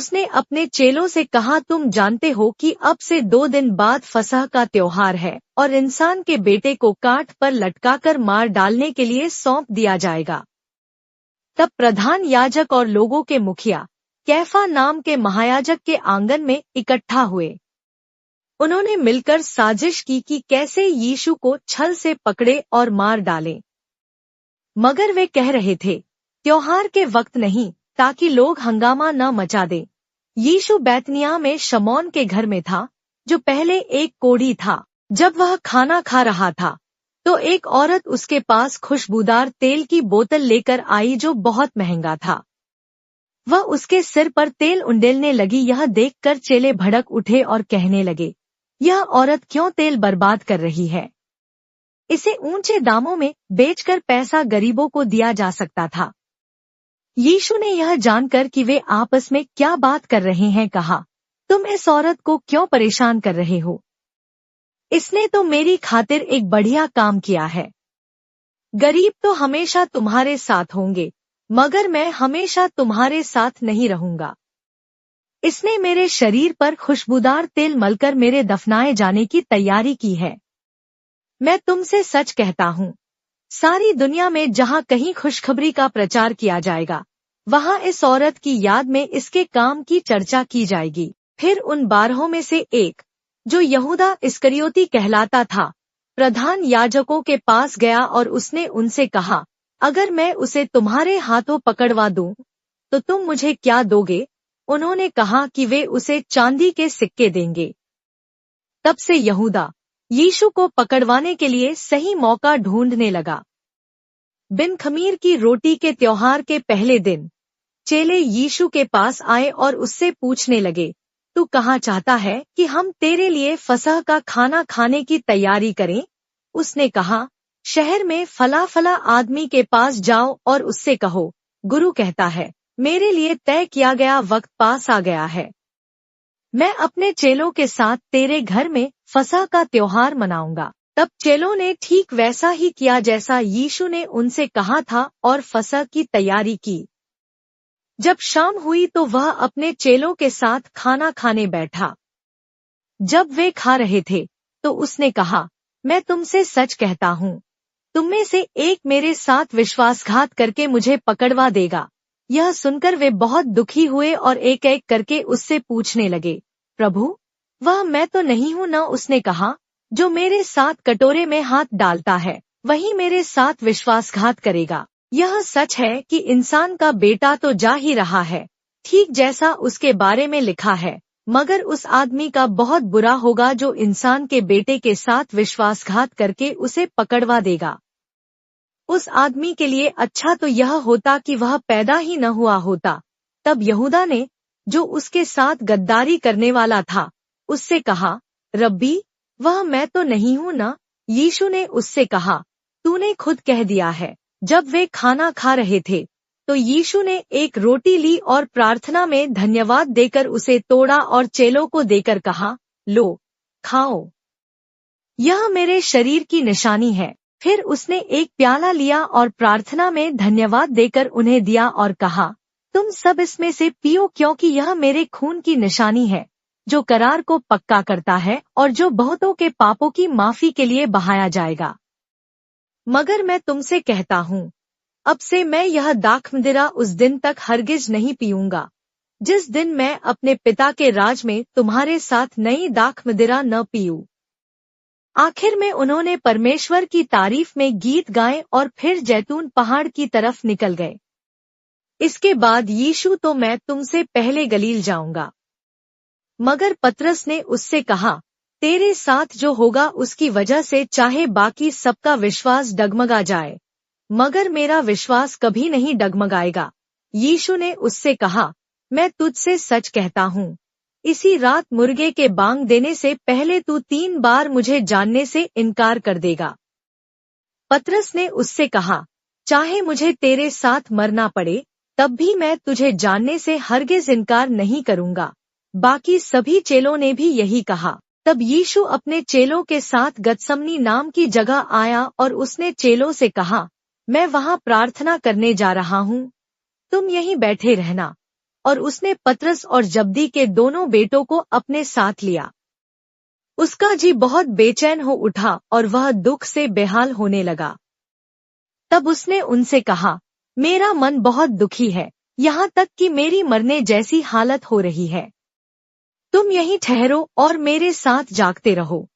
उसने अपने चेलों से कहा, तुम जानते हो कि अब से 2 दिन बाद फसह का त्योहार है और इंसान के बेटे को काठ पर लटकाकर मार डालने के लिए सौंप दिया जाएगा। तब प्रधान याजक और लोगों के मुखिया कैफा नाम के महायाजक के आंगन में इकट्ठा हुए। उन्होंने मिलकर साजिश की कि कैसे यीशु को छल से पकड़े और मार डालें। मगर वे कह रहे थे, त्योहार के वक्त नहीं, ताकि लोग हंगामा न मचा दें। यीशु बैतनिय्याह में शमौन के घर में था, जो पहले एक कोढ़ी था। जब वह खाना खा रहा था, तो एक औरत उसके पास खुशबूदार तेल की बोतल लेकर आई, जो बहुत महंगा था। वह उसके सिर पर तेल उंडेलने लगी। यह देखकर चेले भड़क उठे और कहने लगे, यह औरत क्यों तेल बर्बाद कर रही है? इसे ऊंचे दामों में बेचकर पैसा गरीबों को दिया जा सकता था। यीशु ने यह जानकर कि वे आपस में क्या बात कर रहे हैं, कहा, तुम इस औरत को क्यों परेशान कर रहे हो? इसने तो मेरी खातिर एक बढ़िया काम किया है। गरीब तो हमेशा तुम्हारे साथ होंगे, मगर मैं हमेशा तुम्हारे साथ नहीं रहूंगा। इसने मेरे शरीर पर खुशबूदार तेल मलकर मेरे दफनाए जाने की तैयारी की है। मैं तुमसे सच कहता हूँ, सारी दुनिया में जहाँ कहीं खुशखबरी का प्रचार किया जाएगा, वहाँ इस औरत की याद में इसके काम की चर्चा की जाएगी। फिर उन 12 में से एक, जो यहूदा इस्करियोती कहलाता था, प्रधान याजकों के पास गया और उसने उनसे कहा, अगर मैं उसे तुम्हारे हाथों पकड़वा दूं, तो तुम मुझे क्या दोगे? उन्होंने कहा कि वे उसे चांदी के सिक्के देंगे। तब से यहूदा यीशु को पकड़वाने के लिए सही मौका ढूंढने लगा। बिन खमीर की रोटी के त्योहार के पहले दिन चेले यीशु के पास आए और उससे पूछने लगे, तू कहाँ चाहता है कि हम तेरे लिए फसह का खाना खाने की तैयारी करें? उसने कहा, शहर में फला फला आदमी के पास जाओ और उससे कहो, गुरु कहता है, मेरे लिए तय किया गया वक्त पास आ गया है। मैं अपने चेलों के साथ तेरे घर में फसह का त्योहार मनाऊंगा। तब चेलों ने ठीक वैसा ही किया जैसा यीशु ने उनसे कहा था और फसह की तैयारी की। जब शाम हुई तो वह अपने चेलों के साथ खाना खाने बैठा। जब वे खा रहे थे, तो उसने कहा, मैं तुमसे सच कहता हूँ, तुम में से एक मेरे साथ विश्वासघात करके मुझे पकड़वा देगा। यह सुनकर वे बहुत दुखी हुए और एक एक करके उससे पूछने लगे, प्रभु, वह मैं तो नहीं हूँ न? उसने कहा, जो मेरे साथ कटोरे में हाथ डालता है, वही मेरे साथ विश्वासघात करेगा। यह सच है कि इंसान का बेटा तो जा ही रहा है, ठीक जैसा उसके बारे में लिखा है, मगर उस आदमी का बहुत बुरा होगा जो इंसान के बेटे के साथ विश्वासघात करके उसे पकड़वा देगा। उस आदमी के लिए अच्छा तो यह होता कि वह पैदा ही न हुआ होता। तब यहूदा ने, जो उसके साथ गद्दारी करने वाला था, उससे कहा, रब्बी, वह मैं तो नहीं हूँ न? यीशु ने उससे कहा, तूने खुद कह दिया है। जब वे खाना खा रहे थे, तो यीशु ने एक रोटी ली और प्रार्थना में धन्यवाद देकर उसे तोड़ा और चेलों को देकर कहा, लो, खाओ, यह मेरे शरीर की निशानी है। फिर उसने एक प्याला लिया और प्रार्थना में धन्यवाद देकर उन्हें दिया और कहा, तुम सब इसमें से पियो, क्योंकि यह मेरे खून की निशानी है, जो करार को पक्का करता है और जो बहुतों के पापों की माफी के लिए बहाया जाएगा। मगर मैं तुमसे कहता हूँ, अब से मैं यह दाखमदिरा उस दिन तक हरगिज नहीं पीऊंगा, जिस दिन मैं अपने पिता के राज में तुम्हारे साथ नई दाखमदिरा न पीऊं। आखिर में उन्होंने परमेश्वर की तारीफ में गीत गाए और फिर जैतून पहाड़ की तरफ निकल गए। इसके बाद यीशु, तो मैं तुमसे पहले गलील जाऊंगा। मगर पतरस ने उससे कहा, तेरे साथ जो होगा उसकी वजह से चाहे बाकी सबका विश्वास डगमगा जाए, मगर मेरा विश्वास कभी नहीं डगमगाएगा। यीशु ने उससे कहा, मैं तुझसे सच कहता हूँ, इसी रात मुर्गे के बांग देने से पहले तू 3 बार मुझे जानने से इनकार कर देगा। पतरस ने उससे कहा, चाहे मुझे तेरे साथ मरना पड़े, तब भी मैं तुझे जानने से हरगिज इनकार नहीं करूंगा। बाकी सभी चेलों ने भी यही कहा। तब यीशु अपने चेलों के साथ गतसमनी नाम की जगह आया और उसने चेलों से कहा, मैं वहां प्रार्थना करने जा रहा हूँ, तुम यहीं बैठे रहना। और उसने पतरस और जब्दी के दोनों बेटों को अपने साथ लिया। उसका जी बहुत बेचैन हो उठा और वह दुख से बेहाल होने लगा। तब उसने उनसे कहा, मेरा मन बहुत दुखी है, यहाँ तक कि मेरी मरने जैसी हालत हो रही है। तुम यहीं ठहरो और मेरे साथ जागते रहो।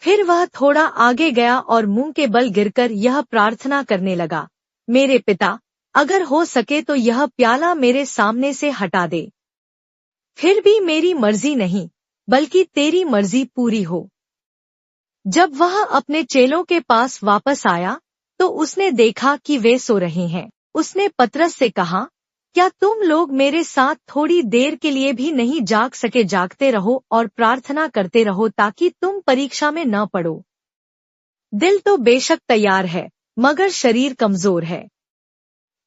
फिर वह थोड़ा आगे गया और मुंह के बल गिरकर यह प्रार्थना करने लगा, मेरे पिता, अगर हो सके तो यह प्याला मेरे सामने से हटा दे। फिर भी मेरी मर्जी नहीं, बल्कि तेरी मर्जी पूरी हो। जब वह अपने चेलों के पास वापस आया, तो उसने देखा कि वे सो रहे हैं। उसने पतरस से कहा, क्या तुम लोग मेरे साथ थोड़ी देर के लिए भी नहीं जाग सके? जागते रहो और प्रार्थना करते रहो ताकि तुम परीक्षा में न पड़ो। दिल तो बेशक तैयार है, मगर शरीर कमजोर है।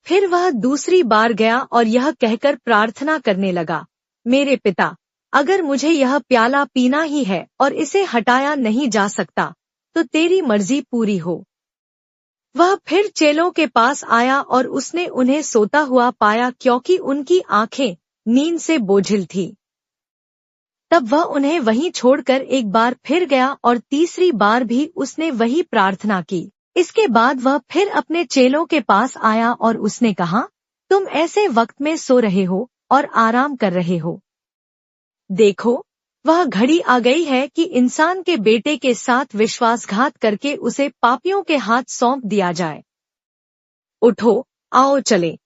फिर वह दूसरी बार गया और यह कहकर प्रार्थना करने लगा, मेरे पिता, अगर मुझे यह प्याला पीना ही है और इसे हटाया नहीं जा सकता, तो तेरी मर्जी पूरी हो। वह फिर चेलों के पास आया और उसने उन्हें सोता हुआ पाया, क्योंकि उनकी आंखें नींद से बोझिल थी। तब वह उन्हें वहीं छोड़कर एक बार फिर गया और तीसरी बार भी उसने वही प्रार्थना की। इसके बाद वह फिर अपने चेलों के पास आया और उसने कहा, तुम ऐसे वक्त में सो रहे हो और आराम कर रहे हो। देखो, वह घड़ी आ गई है कि इंसान के बेटे के साथ विश्वासघात करके उसे पापियों के हाथ सौंप दिया जाए। उठो, आओ चले।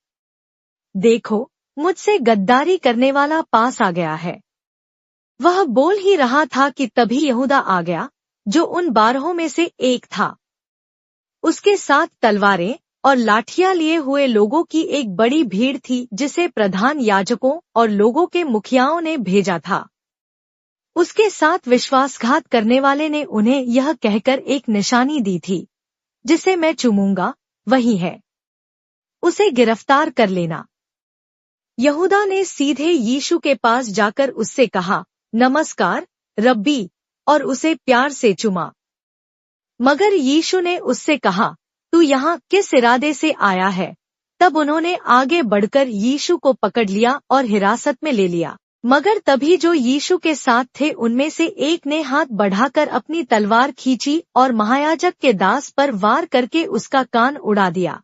देखो, मुझसे गद्दारी करने वाला पास आ गया है। वह बोल ही रहा था कि तभी यहूदा आ गया, जो उन 12 में से एक था। उसके साथ तलवारें और लाठियां लिए हुए लोगों की एक बड़ी भीड़ थी, जिसे प्रधान याजकों और लोगों के मुखियाओं ने भेजा था। उसके साथ विश्वासघात करने वाले ने उन्हें यह कहकर एक निशानी दी थी, जिसे मैं चूमूंगा वही है, उसे गिरफ्तार कर लेना। यहूदा ने सीधे यीशु के पास जाकर उससे कहा, नमस्कार रब्बी, और उसे प्यार से चूमा। मगर यीशु ने उससे कहा, तू यहाँ किस इरादे से आया है? तब उन्होंने आगे बढ़कर यीशु को पकड़ लिया और हिरासत में ले लिया। मगर तभी जो यीशु के साथ थे उनमें से एक ने हाथ बढ़ाकर अपनी तलवार खींची और महायाजक के दास पर वार करके उसका कान उड़ा दिया।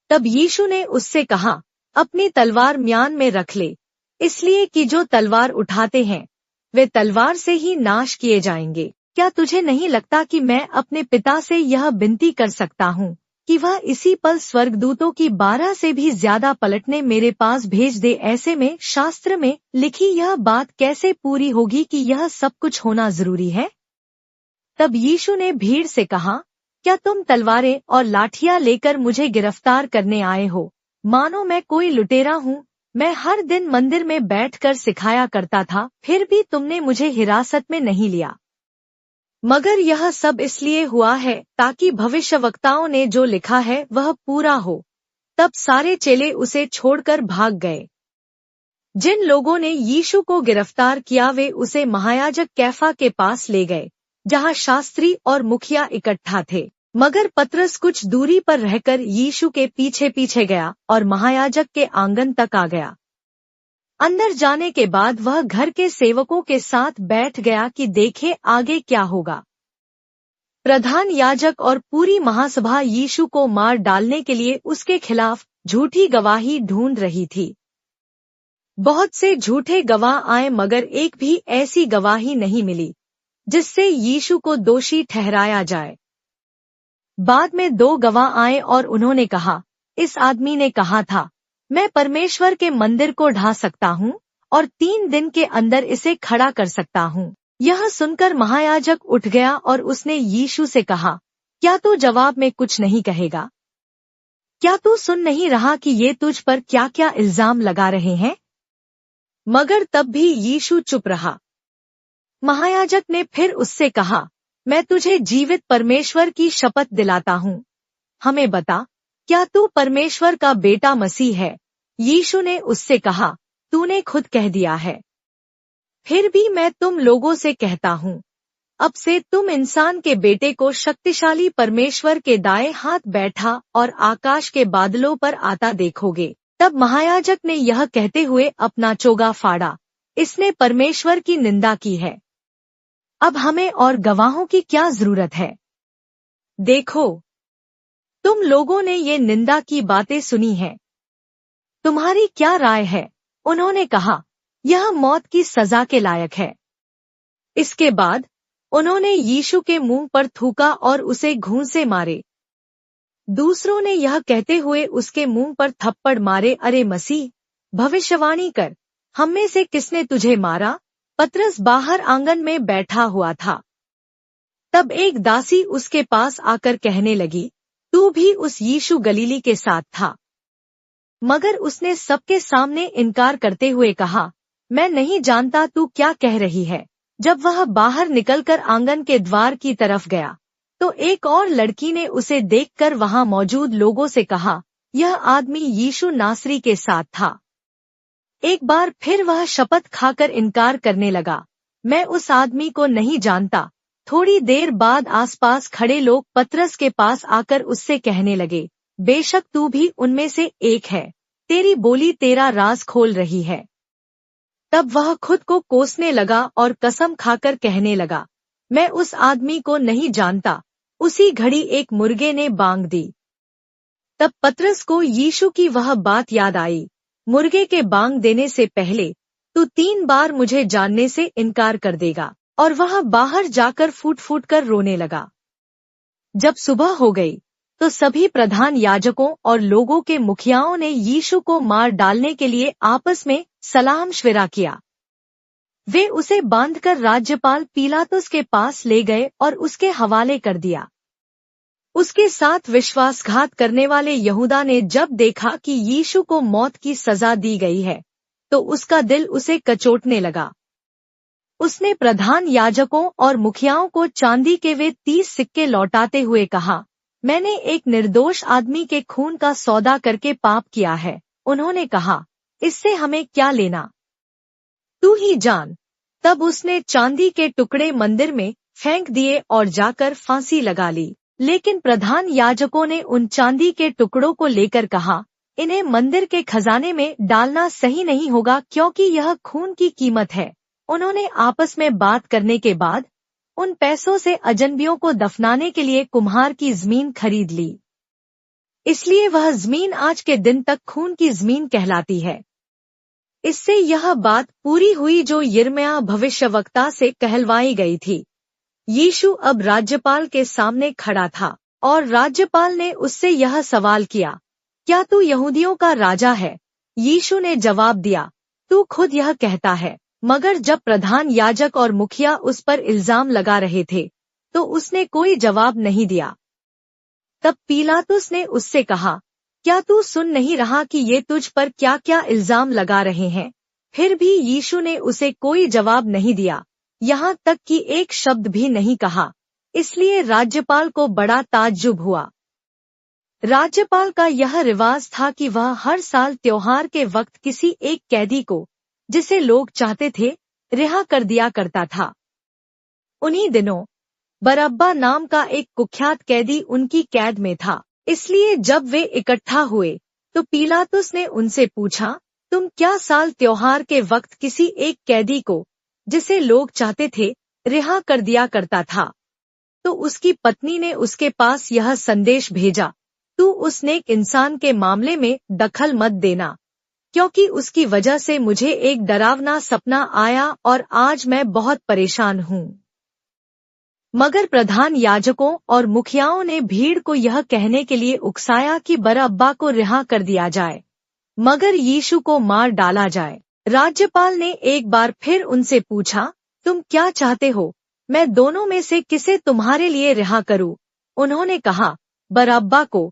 तब यीशु ने उससे कहा, अपनी तलवार म्यान में रख ले, इसलिए कि जो तलवार उठाते हैं वे तलवार से ही नाश किए जाएंगे। क्या तुझे नहीं लगता कि मैं अपने पिता से यह विनती कर सकता हूँ कि वह इसी पल स्वर्गदूतों की 12 से भी ज्यादा पलटने मेरे पास भेज दे? ऐसे में शास्त्र में लिखी यह बात कैसे पूरी होगी कि यह सब कुछ होना जरूरी है? तब यीशु ने भीड़ से कहा, क्या तुम तलवारें और लाठियां लेकर मुझे गिरफ्तार करने आए हो? मानो मैं कोई लुटेरा हूँ। मैं हर दिन मंदिर में बैठकर सिखाया करता था, फिर भी तुमने मुझे हिरासत में नहीं लिया। मगर यह सब इसलिए हुआ है ताकि भविष्यवक्ताओं ने जो लिखा है वह पूरा हो। तब सारे चेले उसे छोड़कर भाग गए। जिन लोगों ने यीशु को गिरफ्तार किया वे उसे महायाजक कैफा के पास ले गए, जहां शास्त्री और मुखिया इकट्ठा थे। मगर पतरस कुछ दूरी पर रहकर यीशु के पीछे पीछे गया और महायाजक के आंगन तक आ गया। अंदर जाने के बाद वह घर के सेवकों के साथ बैठ गया कि देखे आगे क्या होगा। प्रधान याजक और पूरी महासभा यीशु को मार डालने के लिए उसके खिलाफ झूठी गवाही ढूंढ रही थी। बहुत से झूठे गवाह आए, मगर एक भी ऐसी गवाही नहीं मिली जिससे यीशु को दोषी ठहराया जाए। बाद में 2 गवाह आए और उन्होंने कहा, इस आदमी ने कहा था, मैं परमेश्वर के मंदिर को ढा सकता हूँ और 3 दिन के अंदर इसे खड़ा कर सकता हूँ। यह सुनकर महायाजक उठ गया और उसने यीशु से कहा, क्या तू जवाब में कुछ नहीं कहेगा? क्या तू सुन नहीं रहा कि ये तुझ पर क्या क्या इल्जाम लगा रहे हैं? मगर तब भी यीशु चुप रहा। महायाजक ने फिर उससे कहा, मैं तुझे जीवित परमेश्वर की शपथ दिलाता हूँ, हमें बता, क्या तू परमेश्वर का बेटा मसीह है? यीशु ने उससे कहा, तूने खुद कह दिया है। फिर भी मैं तुम लोगों से कहता हूँ, अब से तुम इंसान के बेटे को शक्तिशाली परमेश्वर के दाएं हाथ बैठा और आकाश के बादलों पर आता देखोगे। तब महायाजक ने यह कहते हुए अपना चोगा फाड़ा, इसने परमेश्वर की निंदा की है। अब हमें और गवाहों की क्या जरूरत है? देखो, तुम लोगों ने ये निंदा की बातें सुनी हैं। तुम्हारी क्या राय है? उन्होंने कहा, यह मौत की सजा के लायक है। इसके बाद उन्होंने यीशु के मुंह पर थूका और उसे घूंसे मारे। दूसरों ने यह कहते हुए उसके मुंह पर थप्पड़ मारे, अरे मसीह, भविष्यवाणी कर, हम में से किसने तुझे मारा? पतरस बाहर आंगन में बैठा हुआ था। तब एक दासी उसके पास आकर कहने लगी, तू भी उस यीशु गलीली के साथ था। मगर उसने सबके सामने इनकार करते हुए कहा, मैं नहीं जानता तू क्या कह रही है। जब वह बाहर निकलकर आंगन के द्वार की तरफ गया, तो एक और लड़की ने उसे देखकर वहां मौजूद लोगों से कहा, यह आदमी यीशु नासरी के साथ था। एक बार फिर वह शपथ खाकर इनकार करने लगा, मैं उस आदमी को नहीं जानता। थोड़ी देर बाद आसपास खड़े लोग पतरस के पास आकर उससे कहने लगे, बेशक तू भी उनमें से एक है, तेरी बोली तेरा राज खोल रही है। तब वह खुद को कोसने लगा और कसम खाकर कहने लगा, मैं उस आदमी को नहीं जानता। उसी घड़ी एक मुर्गे ने बांग दी। तब पतरस को यीशु की वह बात याद आई, मुर्गे के बांग देने से पहले तू 3 बार मुझे जानने से इनकार कर देगा। और वह बाहर जाकर फूट फूट कर रोने लगा। जब सुबह हो गई तो सभी प्रधान याजकों और लोगों के मुखियाओं ने यीशु को मार डालने के लिए आपस में सलाह मशविरा किया। वे उसे बांधकर राज्यपाल पीलातुस के पास ले गए और उसके हवाले कर दिया। उसके साथ विश्वासघात करने वाले यहूदा ने जब देखा कि यीशु को मौत की सजा दी गई है, तो उसका दिल उसे कचोटने लगा। उसने प्रधान याजकों और मुखियाओं को चांदी के वे 30 सिक्के लौटाते हुए कहा, मैंने एक निर्दोष आदमी के खून का सौदा करके पाप किया है। उन्होंने कहा, इससे हमें क्या लेना, तू ही जान। तब उसने चांदी के टुकड़े मंदिर में फेंक दिए और जाकर फांसी लगा ली। लेकिन प्रधान याजकों ने उन चांदी के टुकड़ों को लेकर कहा, इन्हें मंदिर के खजाने में डालना सही नहीं होगा, क्योंकि यह खून की कीमत है। उन्होंने आपस में बात करने के बाद उन पैसों से अजनबियों को दफनाने के लिए कुम्हार की जमीन खरीद ली। इसलिए वह जमीन आज के दिन तक खून की जमीन कहलाती है। इससे यह बात पूरी हुई जो यिर्मयाह भविष्यवक्ता से कहलवाई गई थी। यीशु अब राज्यपाल के सामने खड़ा था और राज्यपाल ने उससे यह सवाल किया, क्या तू यहूदियों का राजा है? यीशु ने जवाब दिया, तू खुद यह कहता है। मगर जब प्रधान याजक और मुखिया उस पर इल्जाम लगा रहे थे, तो उसने कोई जवाब नहीं दिया। तब पीलातुस ने उससे कहा, क्या तू सुन नहीं रहा कि ये तुझ पर क्या क्या इल्जाम लगा रहे हैं? फिर भी यीशु ने उसे कोई जवाब नहीं दिया, यहाँ तक कि एक शब्द भी नहीं कहा। इसलिए राज्यपाल को बड़ा ताज्जुब हुआ। राज्यपाल का यह रिवाज था कि वह हर साल त्योहार के वक्त किसी एक कैदी को, जिसे लोग चाहते थे, रिहा कर दिया करता था। उन्हीं दिनों बरअब्बा नाम का एक कुख्यात कैदी उनकी कैद में था। इसलिए जब वे इकट्ठा हुए तो पीलातुस ने उनसे पूछा, तुम क्या साल त्योहार के वक्त किसी एक कैदी को, जिसे लोग चाहते थे, रिहा कर दिया करता था? तो उसकी पत्नी ने उसके पास यह संदेश भेजा, तू उस नेक इंसान के मामले में दखल मत देना, क्योंकि उसकी वजह से मुझे एक डरावना सपना आया और आज मैं बहुत परेशान हूँ। मगर प्रधान याजकों और मुखियाओं ने भीड़ को यह कहने के लिए उकसाया कि बरअब्बा को रिहा कर दिया जाए, मगर यीशु को मार डाला जाए। राज्यपाल ने एक बार फिर उनसे पूछा, तुम क्या चाहते हो, मैं दोनों में से किसे तुम्हारे लिए रिहा करूं? उन्होंने कहा, बरअब्बा को।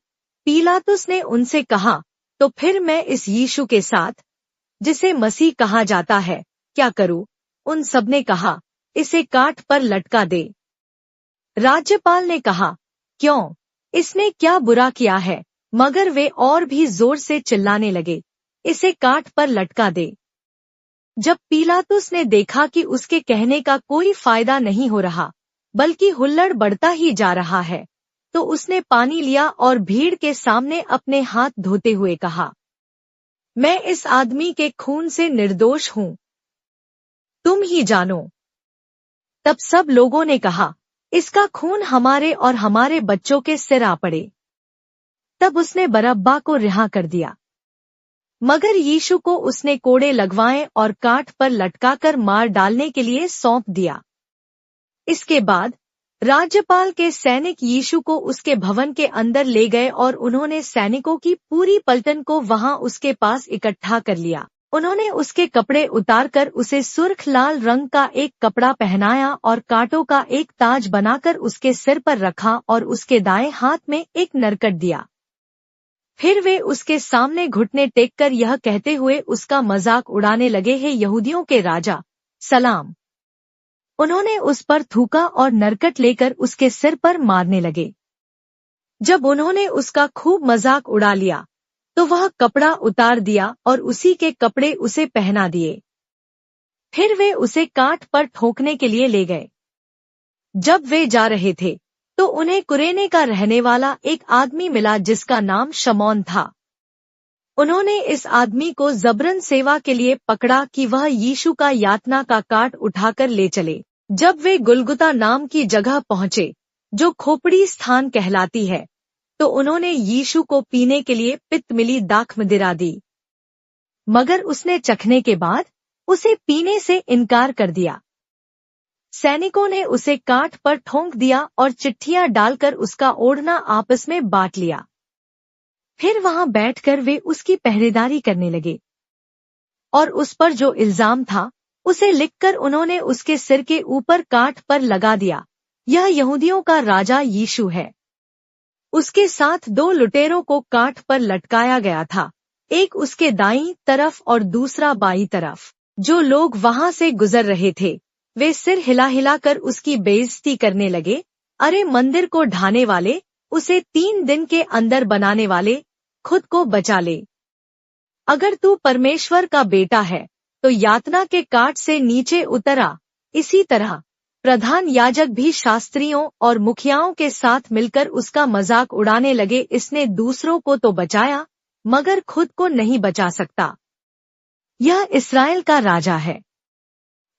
पीलातुस ने उनसे कहा, तो फिर मैं इस यीशु के साथ, जिसे मसीह कहा जाता है, क्या करूं? उन सबने कहा, इसे काट पर लटका दे। राज्यपाल ने कहा, क्यों, इसने क्या बुरा किया है? मगर वे और भी जोर से चिल्लाने लगे, इसे काट पर लटका दे। जब पीलातुस ने देखा कि उसके कहने का कोई फायदा नहीं हो रहा, बल्कि हुल्लड़ बढ़ता ही जा रहा है, तो उसने पानी लिया और भीड़ के सामने अपने हाथ धोते हुए कहा, मैं इस आदमी के खून से निर्दोष हूं, तुम ही जानो। तब सब लोगों ने कहा, इसका खून हमारे और हमारे बच्चों के सिर आ पड़े। तब उसने बरअब्बा को रिहा कर दिया, मगर यीशु को उसने कोड़े लगवाए और काठ पर लटकाकर मार डालने के लिए सौंप दिया। इसके बाद राज्यपाल के सैनिक यीशु को उसके भवन के अंदर ले गए और उन्होंने सैनिकों की पूरी पलटन को वहां उसके पास इकट्ठा कर लिया। उन्होंने उसके कपड़े उतारकर उसे सुर्ख लाल रंग का एक कपड़ा पहनाया और कांटों का एक ताज बनाकर उसके सिर पर रखा और उसके दाएं हाथ में एक नरकट दिया। फिर वे उसके सामने घुटने टेककर यह कहते हुए उसका मजाक उड़ाने लगे, हे यहूदियों के राजा, सलाम। उन्होंने उस पर थूका और नरकट लेकर उसके सिर पर मारने लगे। जब उन्होंने उसका खूब मजाक उड़ा लिया तो वह कपड़ा उतार दिया और उसी के कपड़े उसे पहना दिए। फिर वे उसे काठ पर ठोकने के लिए ले गए। जब वे जा रहे थे तो उन्हें कुरेने का रहने वाला एक आदमी मिला जिसका नाम शमौन था। उन्होंने इस आदमी को जबरन सेवा के लिए पकड़ा कि वह यीशु का यातना का काट उठाकर ले चले। जब वे गुलगुता नाम की जगह पहुंचे, जो खोपड़ी स्थान कहलाती है, तो उन्होंने यीशु को पीने के लिए पित्त मिली दाखमदिरा दी, मगर उसने चखने के बाद उसे पीने से इनकार कर दिया। सैनिकों ने उसे काठ पर ठोंक दिया और चिट्ठियां डालकर उसका ओढ़ना आपस में बांट लिया। फिर वहां बैठकर वे उसकी पहरेदारी करने लगे और उस पर जो इल्जाम था उसे लिखकर उन्होंने उसके सिर के ऊपर काठ पर लगा दिया, यह यहूदियों का राजा यीशु है। उसके साथ 2 लुटेरों को काठ पर लटकाया गया था, एक उसके दाईं तरफ और दूसरा बाईं तरफ। जो लोग वहां से गुजर रहे थे वे सिर हिला हिलाकर उसकी बेइज्जती करने लगे, अरे मंदिर को ढाने वाले, उसे 3 दिन के अंदर बनाने वाले, खुद को बचा ले। अगर तू परमेश्वर का बेटा है तो यातना के काठ से नीचे उतर आ। इसी तरह प्रधान याजक भी शास्त्रियों और मुखियाओं के साथ मिलकर उसका मजाक उड़ाने लगे, इसने दूसरों को तो बचाया मगर खुद को नहीं बचा सकता। यह इस्राएल का राजा है।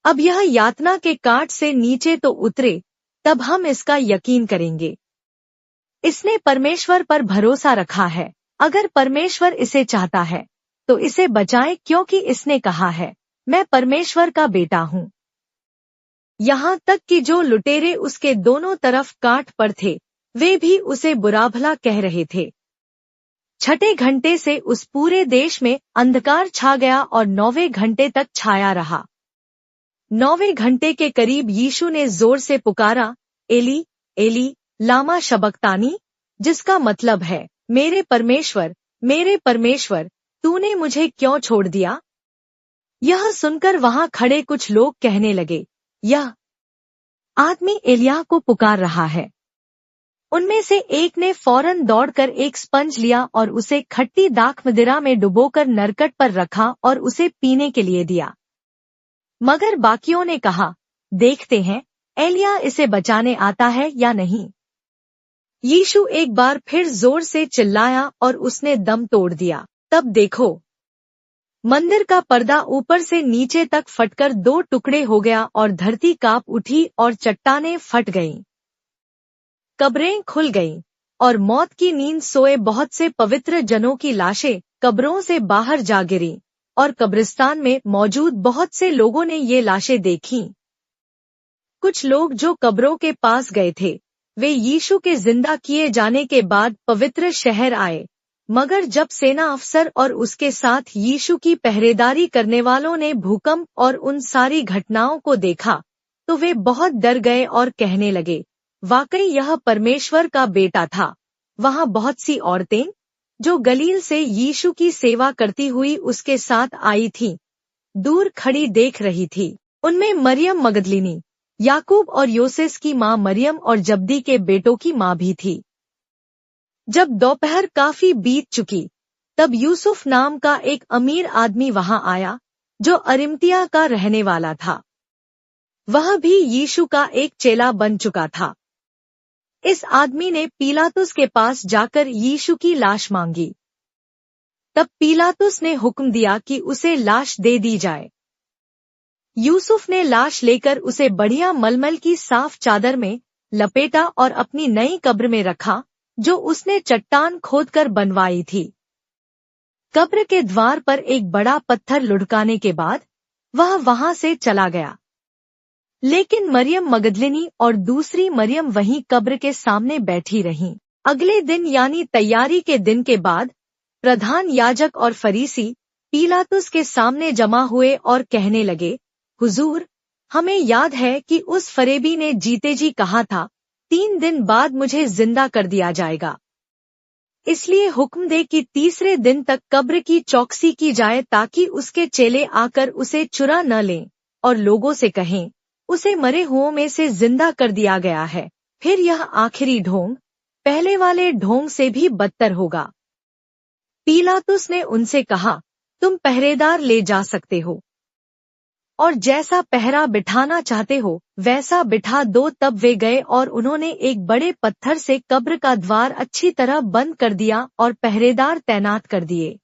अब यह यातना के काठ से नीचे तो उतरे, तब हम इसका यकीन करेंगे। इसने परमेश्वर पर भरोसा रखा है, अगर परमेश्वर इसे चाहता है तो इसे बचाए, क्योंकि इसने कहा है, मैं परमेश्वर का बेटा हूँ। यहाँ तक कि जो लुटेरे उसके दोनों तरफ काठ पर थे वे भी उसे बुराभला कह रहे थे। 6ठे घंटे से उस पूरे देश में अंधकार छा गया और 9वें घंटे तक छाया रहा। 9वें घंटे के करीब यीशु ने जोर से पुकारा, एली एली लामा शबक्तानी, जिसका मतलब है, मेरे परमेश्वर तूने मुझे क्यों छोड़ दिया। यह सुनकर वहां खड़े कुछ लोग कहने लगे, यह आदमी एलिय्याह को पुकार रहा है। उनमें से एक ने फौरन दौड़कर एक स्पंज लिया और उसे खट्टी दाखमदिरा में डुबोकर नरकट पर रखा और उसे पीने के लिए दिया। मगर बाकियों ने कहा, देखते हैं एलिय्याह इसे बचाने आता है या नहीं। यीशु एक बार फिर जोर से चिल्लाया और उसने दम तोड़ दिया। तब देखो, मंदिर का पर्दा ऊपर से नीचे तक फटकर 2 टुकड़े हो गया और धरती कांप उठी और चट्टानें फट गईं। कब्रें खुल गईं और मौत की नींद सोए बहुत से पवित्र जनों की लाशें कब्रों से बाहर जा गिरीं और कब्रिस्तान में मौजूद बहुत से लोगों ने ये लाशें देखीं। कुछ लोग जो कब्रों के पास गए थे वे यीशु के जिंदा किए जाने के बाद पवित्र शहर आए, मगर जब सेना अफसर और उसके साथ यीशु की पहरेदारी करने वालों ने भूकंप और उन सारी घटनाओं को देखा तो वे बहुत डर गए और कहने लगे, वाकई यह परमेश्वर का बेटा था। वहां बहुत सी औरतें जो गलील से यीशु की सेवा करती हुई उसके साथ आई थीं, दूर खड़ी देख रही थी। उनमें मरियम मगदलिनी, याकूब और योसेस की मां मरियम और जब्दी के बेटों की मां भी थी। जब दोपहर काफी बीत चुकी तब यूसुफ नाम का एक अमीर आदमी वहां आया जो अरिमतिया का रहने वाला था। वह भी यीशु का एक चेला बन चुका था। इस आदमी ने पीलातुस के पास जाकर यीशु की लाश मांगी। तब पीलातुस ने हुक्म दिया कि उसे लाश दे दी जाए। यूसुफ ने लाश लेकर उसे बढ़िया मलमल की साफ चादर में लपेटा और अपनी नई कब्र में रखा, जो उसने चट्टान खोदकर बनवाई थी। कब्र के द्वार पर एक बड़ा पत्थर लुढ़काने के बाद वह वहां से चला गया। लेकिन मरियम मगदलिनी और दूसरी मरियम वहीं कब्र के सामने बैठी रहीं। अगले दिन यानी तैयारी के दिन के बाद प्रधान याजक और फरीसी पीलातुस के सामने जमा हुए और कहने लगे, हुजूर, हमें याद है कि उस फरेबी ने जीते जी कहा था, 3 दिन बाद मुझे जिंदा कर दिया जाएगा। इसलिए हुक्म दे कि तीसरे दिन तक कब्र की चौकसी की जाए ताकि उसके चेले आकर उसे चुरा न लें और लोगों से कहें, उसे मरे हुओं में से जिंदा कर दिया गया है। फिर यह आखिरी ढोंग पहले वाले ढोंग से भी बदतर होगा। पीलातुस ने उनसे कहा, तुम पहरेदार ले जा सकते हो और जैसा पहरा बिठाना चाहते हो वैसा बिठा दो। तब वे गए और उन्होंने एक बड़े पत्थर से कब्र का द्वार अच्छी तरह बंद कर दिया और पहरेदार तैनात कर दिए।